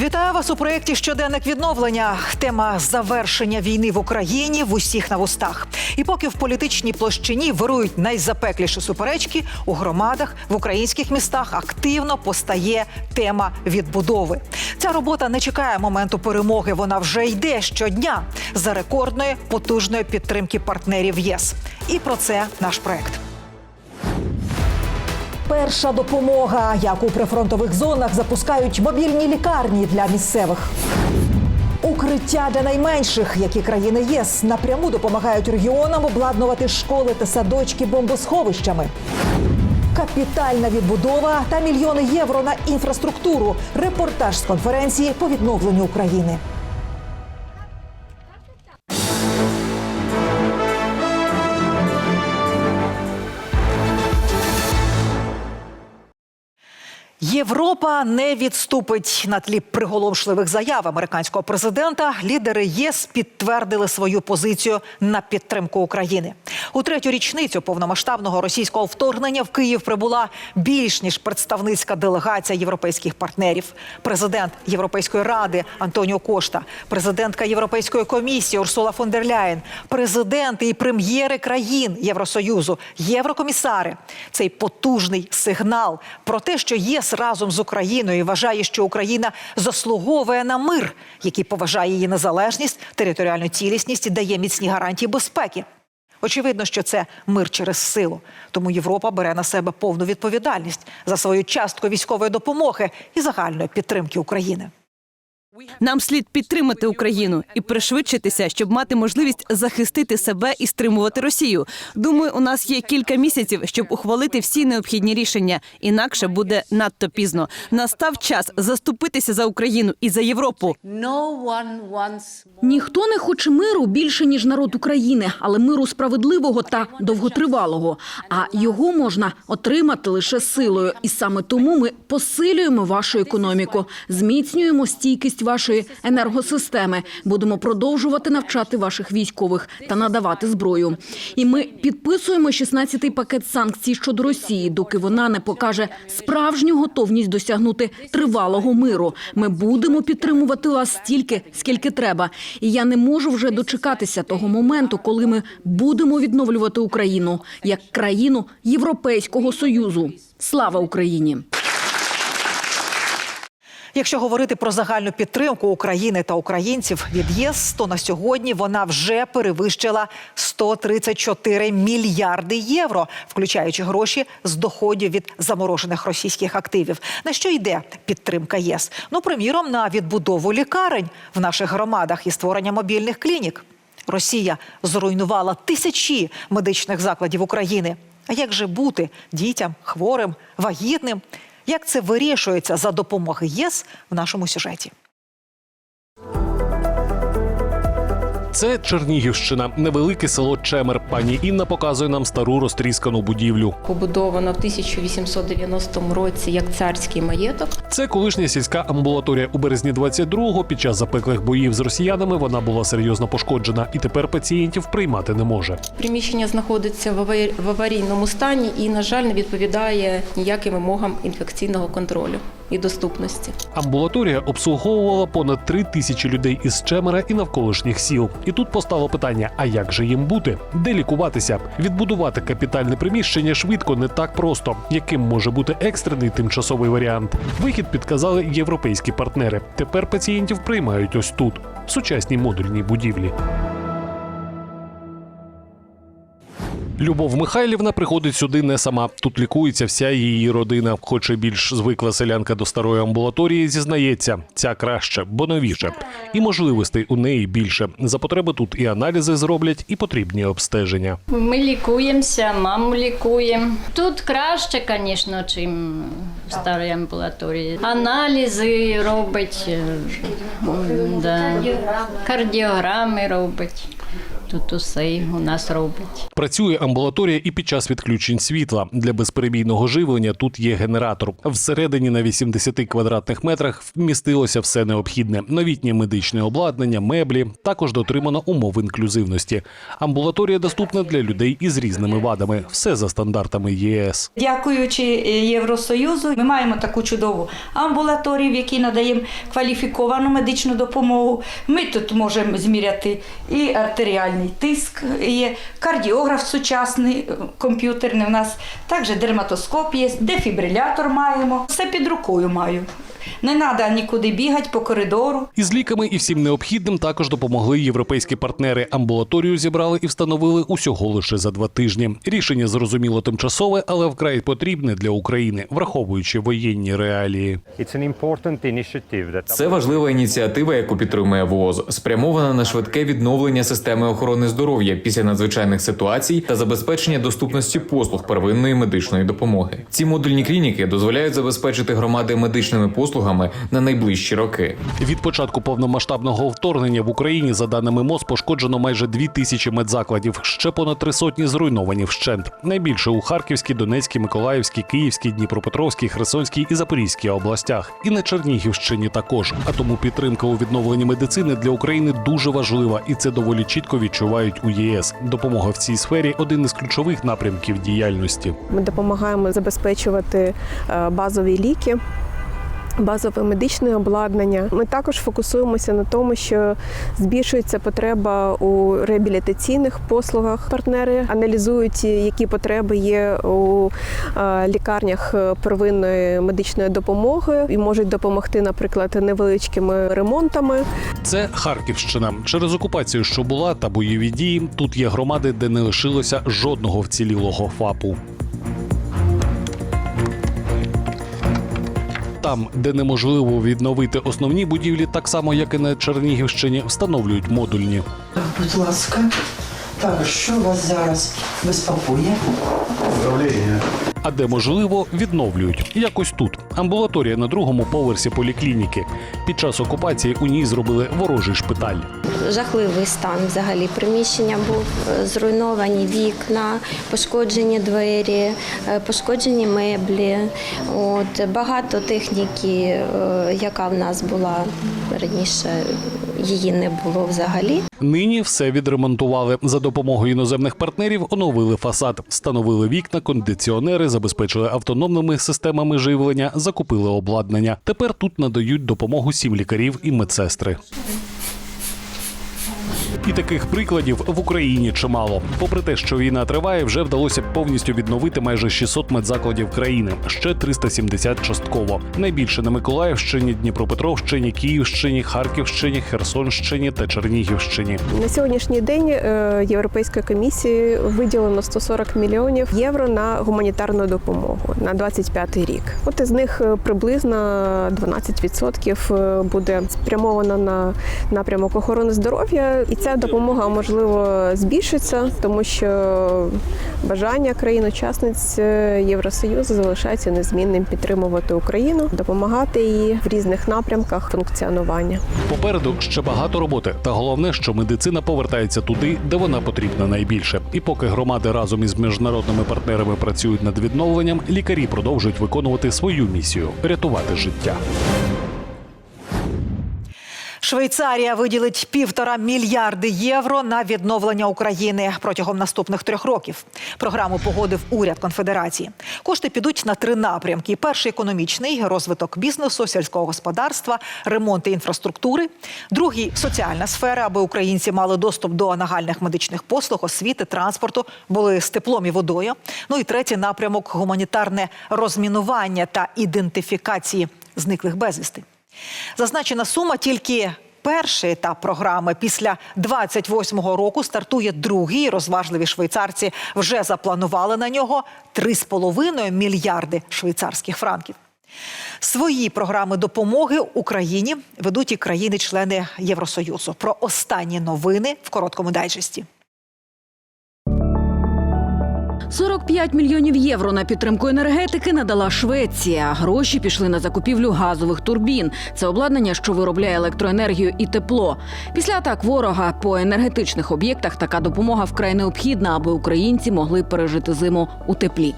Вітаю вас у проєкті «Щоденник відновлення». Тема завершення війни в Україні в усіх на вустах. І поки в політичній площині вирують найзапекліші суперечки, у громадах, в українських містах активно постає тема відбудови. Ця робота не чекає моменту перемоги, вона вже йде щодня за рекордної потужної підтримки партнерів ЄС. І про це наш проєкт. Перша допомога, як у прифронтових зонах запускають мобільні лікарні для місцевих. Укриття для найменших, які країни ЄС напряму допомагають регіонам обладнувати школи та садочки бомбосховищами. Капітальна відбудова та мільйони євро на інфраструктуру. Репортаж з конференції по відновленню України. Європа не відступить. На тлі приголомшливих заяв американського президента лідери ЄС підтвердили свою позицію на підтримку України. У третю річницю повномасштабного російського вторгнення в Київ прибула більш ніж представницька делегація європейських партнерів. Президент Європейської ради Антоніо Кошта, президентка Європейської комісії Урсула фон дер Ляєн, президенти і прем'єри країн Євросоюзу, єврокомісари. Цей потужний сигнал про те, що ЄС разом з Україною вважає, що Україна заслуговує на мир, який поважає її незалежність, територіальну цілісність і дає міцні гарантії безпеки. Очевидно, що це мир через силу. Тому Європа бере на себе повну відповідальність за свою частку військової допомоги і загальної підтримки України. Нам слід підтримати Україну і пришвидшитися, щоб мати можливість захистити себе і стримувати Росію. Думаю, у нас є кілька місяців, щоб ухвалити всі необхідні рішення. Інакше буде надто пізно. Настав час заступитися за Україну і за Європу. Ніхто не хоче миру більше, ніж народ України, але миру справедливого та довготривалого. А його можна отримати лише силою. І саме тому ми посилюємо вашу економіку, зміцнюємо стійкість вашої енергосистеми, будемо продовжувати навчати ваших військових та надавати зброю. І ми підписуємо 16-й пакет санкцій щодо Росії, доки вона не покаже справжню готовність досягнути тривалого миру. Ми будемо підтримувати вас стільки, скільки треба. І я не можу вже дочекатися того моменту, коли ми будемо відновлювати Україну як країну Європейського Союзу. Слава Україні! Якщо говорити про загальну підтримку України та українців від ЄС, то на сьогодні вона вже перевищила 134 мільярди євро, включаючи гроші з доходів від заморожених російських активів. На що йде підтримка ЄС? Ну, приміром, на відбудову лікарень в наших громадах і створення мобільних клінік. Росія зруйнувала тисячі медичних закладів України. А як же бути дітям, хворим, вагітним? Як це вирішується за допомоги ЄС в нашому сюжеті? Це Чернігівщина, невелике село Чемер. Пані Інна показує нам стару розтріскану будівлю. Побудовано в 1890 році як царський маєток. Це колишня сільська амбулаторія. У березні 22-го під час запеклих боїв з росіянами вона була серйозно пошкоджена і тепер пацієнтів приймати не може. Приміщення знаходиться в аварійному стані і, на жаль, не відповідає ніяким вимогам інфекційного контролю і доступності. Амбулаторія обслуговувала понад 3000 людей із Чемера і навколишніх сіл. І тут постало питання, а як же їм бути? Де лікуватися? Відбудувати капітальне приміщення швидко не так просто. Яким може бути екстрений тимчасовий варіант? Вихід підказали європейські партнери. Тепер пацієнтів приймають ось тут, в сучасній модульній будівлі. Любов Михайлівна приходить сюди не сама. Тут лікується вся її родина. Хоч і більш звикла селянка до старої амбулаторії, зізнається, ця краще, бо новіше. І можливостей у неї більше. За потреби тут і аналізи зроблять, і потрібні обстеження. Ми лікуємося, маму лікуємо. Тут краще, звісно, ніж в старій амбулаторії. Аналізи робить, кардіограми робить. тут усе у нас роблять. Працює амбулаторія і під час відключень світла. Для безперебійного живлення тут є генератор. Всередині на 80 квадратних метрах вмістилося все необхідне. Новітнє медичне обладнання, меблі. Також дотримано умов інклюзивності. Амбулаторія доступна для людей із різними вадами. Все за стандартами ЄС. Дякуючи Євросоюзу, ми маємо таку чудову амбулаторію, в якій надаємо кваліфіковану медичну допомогу. Ми тут можемо зміряти і артеріальний тиск, є кардіограф сучасний, комп'ютерний у нас, також дерматоскоп є, дефібрилятор маємо, все під рукою маю. Не треба нікуди бігати по коридору. Із ліками і всім необхідним також допомогли європейські партнери. Амбулаторію зібрали і встановили усього лише за 2 тижні. Рішення, зрозуміло, тимчасове, але вкрай потрібне для України, враховуючи воєнні реалії. Це важлива ініціатива, яку підтримує ВООЗ, спрямована на швидке відновлення системи охорони здоров'я після надзвичайних ситуацій та забезпечення доступності послуг первинної медичної допомоги. Ці модульні клініки дозволяють забезпечити громади медичними послугами на найближчі роки. Від початку повномасштабного вторгнення в Україні, за даними МОЗ, пошкоджено майже 2000 медзакладів. Ще понад 300 зруйновані вщент. Найбільше у Харківській, Донецькій, Миколаївській, Київській, Дніпропетровській, Херсонській і Запорізькій областях. І на Чернігівщині також. А тому підтримка у відновленні медицини для України дуже важлива. І це доволі чітко відчувають у ЄС. Допомога в цій сфері – один із ключових напрямків діяльності. Ми допомагаємо забезпечувати базові ліки, базове медичне обладнання. Ми також фокусуємося на тому, що збільшується потреба у реабілітаційних послугах. Партнери аналізують, які потреби є у лікарнях первинної медичної допомоги і можуть допомогти, наприклад, невеличкими ремонтами. Це Харківщина. Через окупацію, що була, та бойові дії, тут є громади, де не лишилося жодного вцілілого ФАПу. Там, де неможливо відновити основні будівлі, так само, як і на Чернігівщині, встановлюють модульні. Будь ласка. Так, що вас зараз безпокоїть? Управління. А де можливо, відновлюють. Якось тут. Амбулаторія на 2-му поверсі поліклініки. Під час окупації у ній зробили ворожий шпиталь. Жахливий стан взагалі приміщення був. Зруйновані вікна, пошкоджені двері, пошкоджені меблі. Багато техніки, яка в нас була раніше, її не було взагалі. Нині все відремонтували. За допомогою іноземних партнерів оновили фасад, встановили вікна, кондиціонери, забезпечили автономними системами живлення, закупили обладнання. Тепер тут надають допомогу 7 лікарів і медсестри. І таких прикладів в Україні чимало. Попри те, що війна триває, вже вдалося повністю відновити майже 600 медзакладів країни, ще 370 частково. Найбільше на Миколаївщині, Дніпропетровщині, Київщині, Харківщині, Херсонщині та Чернігівщині. На сьогоднішній день Європейською комісією виділено 140 мільйонів євро на гуманітарну допомогу на 25 рік. От із них приблизно 12% буде спрямовано на напрямок охорони здоров'я. І ця допомога, можливо, збільшиться, тому що бажання країн-учасниць Євросоюзу залишається незмінним: підтримувати Україну, допомагати їй в різних напрямках функціонування. Попереду ще багато роботи. Та головне, що медицина повертається туди, де вона потрібна найбільше. І поки громади разом із міжнародними партнерами працюють над відновленням, лікарі продовжують виконувати свою місію – рятувати життя. Швейцарія виділить 1,5 мільярди євро на відновлення України протягом наступних 3 років. Програму погодив уряд Конфедерації. Кошти підуть на 3 напрямки. Перший – економічний, розвиток бізнесу, сільського господарства, ремонт інфраструктури. Другий – соціальна сфера, аби українці мали доступ до нагальних медичних послуг, освіти, транспорту, були з теплом і водою. Ну і третій напрямок – гуманітарне розмінування та ідентифікації зниклих безвісти. Зазначена сума тільки перший етап програми. Після 28-го року стартує другий. Розважливі швейцарці вже запланували на нього 3,5 мільярди швейцарських франків. Свої програми допомоги Україні ведуть і країни-члени Євросоюзу. Про останні новини в короткому дайджесті. 45 мільйонів євро на підтримку енергетики надала Швеція. Гроші пішли на закупівлю газових турбін. Це обладнання, що виробляє електроенергію і тепло. Після атак ворога по енергетичних об'єктах така допомога вкрай необхідна, аби українці могли пережити зиму у теплі.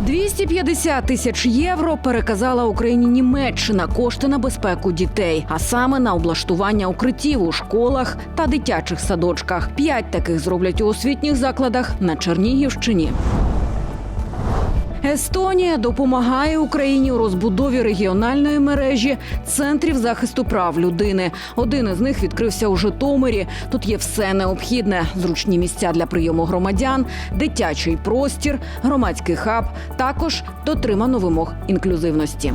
250 тисяч євро переказала Україні Німеччина, кошти на безпеку дітей, а саме на облаштування укриттів у школах та дитячих садочках. 5 таких зроблять у освітніх закладах на Чернігівщині. Естонія допомагає Україні у розбудові регіональної мережі центрів захисту прав людини. Один із них відкрився у Житомирі. Тут є все необхідне – зручні місця для прийому громадян, дитячий простір, громадський хаб, також дотримано вимог інклюзивності.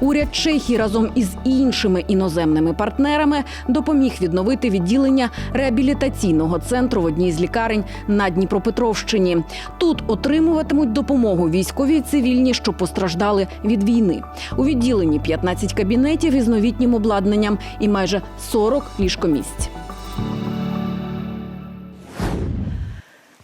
Уряд Чехії разом із іншими іноземними партнерами допоміг відновити відділення реабілітаційного центру в одній з лікарень на Дніпропетровщині. Тут отримуватимуть допомогу військові і цивільні, що постраждали від війни. У відділенні 15 кабінетів із новітнім обладнанням і майже 40 ліжкомісць.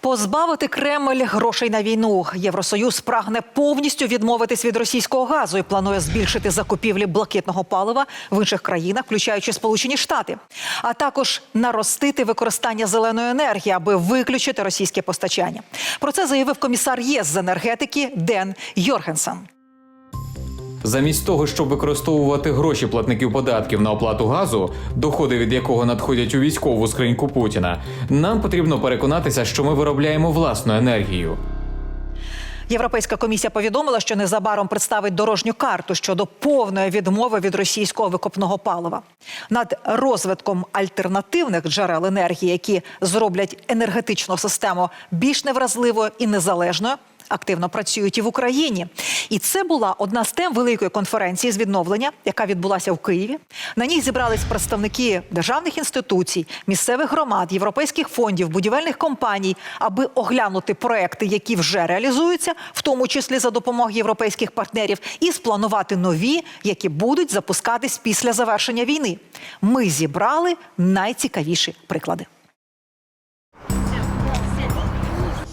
Позбавити Кремль грошей на війну. Євросоюз прагне повністю відмовитись від російського газу і планує збільшити закупівлі блакитного палива в інших країнах, включаючи Сполучені Штати. А також наростити використання зеленої енергії, аби виключити російське постачання. Про це заявив комісар ЄС з енергетики Ден Йоргенсен. Замість того, щоб використовувати гроші платників податків на оплату газу, доходи від якого надходять у військову скриньку Путіна, нам потрібно переконатися, що ми виробляємо власну енергію. Європейська комісія повідомила, що незабаром представить дорожню карту щодо повної відмови від російського викопного палива. Над розвитком альтернативних джерел енергії, які зроблять енергетичну систему більш невразливою і незалежною, активно працюють і в Україні. І це була одна з тем великої конференції з відновлення, яка відбулася в Києві. На ній зібрались представники державних інституцій, місцевих громад, європейських фондів, будівельних компаній, аби оглянути проекти, які вже реалізуються, в тому числі за допомогою європейських партнерів, і спланувати нові, які будуть запускатись після завершення війни. Ми зібрали найцікавіші приклади.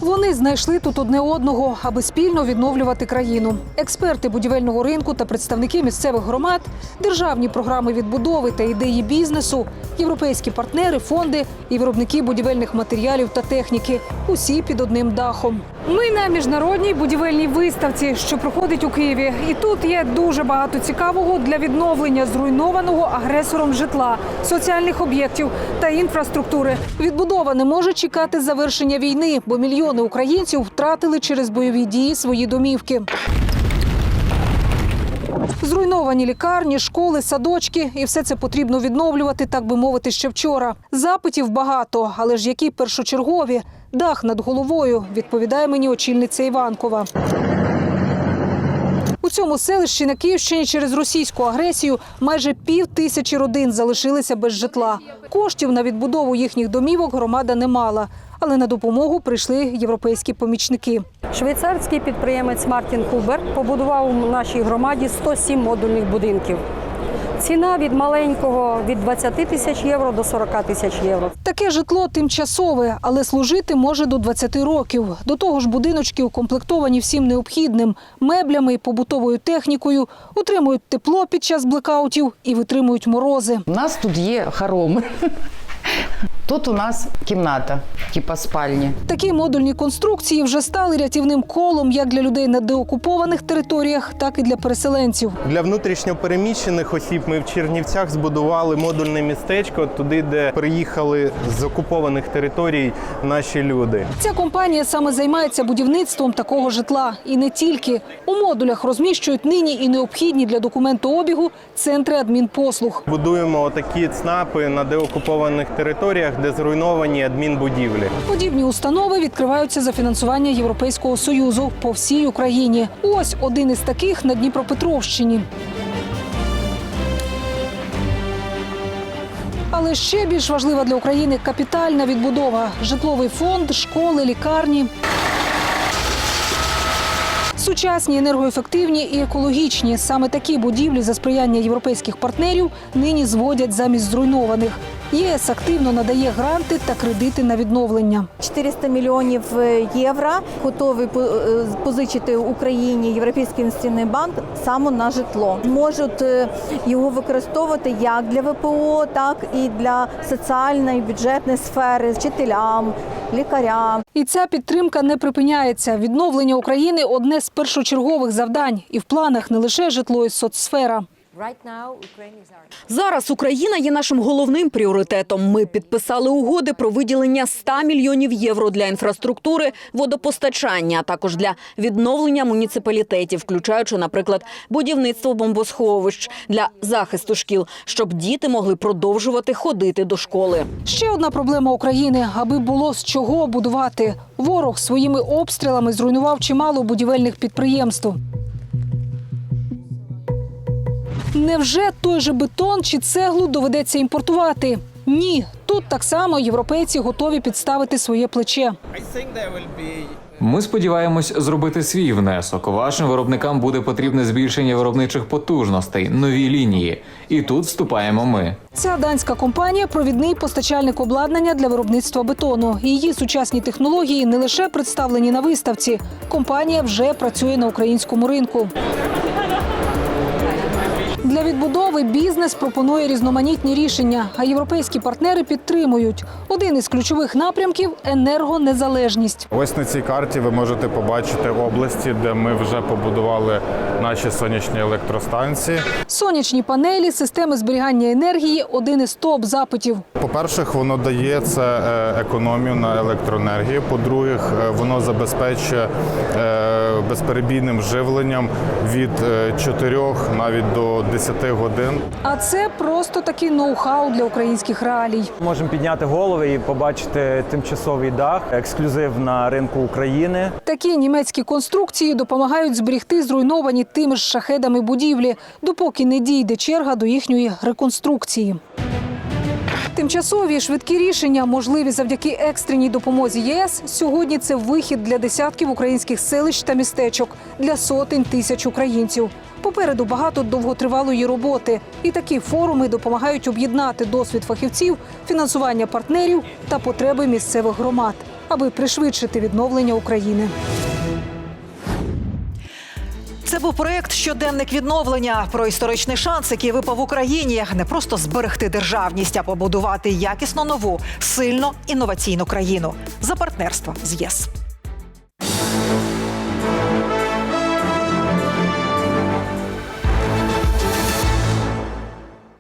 Вони знайшли тут одне одного, аби спільно відновлювати країну. Експерти будівельного ринку та представники місцевих громад, державні програми відбудови та ідеї бізнесу, європейські партнери, фонди і виробники будівельних матеріалів та техніки. Усі під одним дахом. Ми на міжнародній будівельній виставці, що проходить у Києві. І тут є дуже багато цікавого для відновлення зруйнованого агресором житла, соціальних об'єктів та інфраструктури. Відбудова не може чекати завершення війни, бо мільйони українців втратили через бойові дії свої домівки. Зруйновані лікарні, школи, садочки – і все це потрібно відновлювати, так би мовити, ще вчора. Запитів багато, але ж які першочергові? Дах над головою, відповідає мені очільниця Іванкова. У цьому селищі на Київщині через російську агресію майже 5000 родин залишилися без житла. Коштів на відбудову їхніх домівок громада не мала. Але на допомогу прийшли європейські помічники. Швейцарський підприємець Мартін Хубер побудував у нашій громаді 107 модульних будинків. Ціна від маленького – від 20 тисяч євро до 40 тисяч євро. Таке житло тимчасове, але служити може до 20 років. До того ж будиночки укомплектовані всім необхідним – меблями і побутовою технікою, утримують тепло під час блекаутів і витримують морози. У нас тут є хороми. Тут у нас кімната, типа спальні. Такі модульні конструкції вже стали рятівним колом як для людей на деокупованих територіях, так і для переселенців. Для внутрішньопереміщених осіб ми в Чернівцях збудували модульне містечко туди, де приїхали з окупованих територій наші люди. Ця компанія саме займається будівництвом такого житла. І не тільки. У модулях розміщують нині і необхідні для документообігу центри адмінпослуг. Будуємо отакі ЦНАПи на деокупованих територіях, де зруйновані адмінбудівлі. Подібні установи відкриваються за фінансування Європейського Союзу по всій Україні. Ось один із таких на Дніпропетровщині. Але ще більш важлива для України – капітальна відбудова. Житловий фонд, школи, лікарні. Сучасні, енергоефективні і екологічні. Саме такі будівлі за сприяння європейських партнерів нині зводять замість зруйнованих. ЄС активно надає гранти та кредити на відновлення. 400 мільйонів євро готові позичити Україні Європейський інвестиційний банк саме на житло. Можуть його використовувати як для ВПО, так і для соціальної, бюджетної сфери, вчителям, лікарям. І ця підтримка не припиняється. Відновлення України – одне з першочергових завдань. І в планах не лише житло і соцсфера. Зараз Україна є нашим головним пріоритетом. Ми підписали угоди про виділення 100 мільйонів євро для інфраструктури, водопостачання, а також для відновлення муніципалітетів, включаючи, наприклад, будівництво бомбосховищ для захисту шкіл, щоб діти могли продовжувати ходити до школи. Ще одна проблема України – аби було з чого будувати. Ворог своїми обстрілами зруйнував чимало будівельних підприємств. Невже той же бетон чи цеглу доведеться імпортувати? Ні. Тут так само європейці готові підставити своє плече. Ми сподіваємось зробити свій внесок. Вашим виробникам буде потрібне збільшення виробничих потужностей, нові лінії. І тут вступаємо ми. Ця данська компанія – провідний постачальник обладнання для виробництва бетону. Її сучасні технології не лише представлені на виставці. Компанія вже працює на українському ринку. Для відбудови бізнес пропонує різноманітні рішення, а європейські партнери підтримують. Один із ключових напрямків – енергонезалежність. Ось на цій карті ви можете побачити області, де ми вже побудували наші сонячні електростанції. Сонячні панелі, системи зберігання енергії – один із топ-запитів. По-перше, воно дає це економію на електроенергію. По-друге, воно забезпечує безперебійним живленням від 4 навіть до 10 годин. А це просто такий ноу-хау для українських реалій. Можемо підняти голови і побачити тимчасовий дах, ексклюзив на ринку України. Такі німецькі конструкції допомагають зберегти зруйновані тими ж шахедами будівлі, допоки не дійде черга до їхньої реконструкції. Тимчасові швидкі рішення, можливі завдяки екстреній допомозі ЄС, сьогодні це вихід для десятків українських селищ та містечок, для сотень тисяч українців. Попереду багато довготривалої роботи. І такі форуми допомагають об'єднати досвід фахівців, фінансування партнерів та потреби місцевих громад, аби пришвидшити відновлення України. Це був проєкт «Щоденник відновлення» про історичний шанс, який випав Україні не просто зберегти державність, а побудувати якісно нову, сильно інноваційну країну за партнерства з ЄС.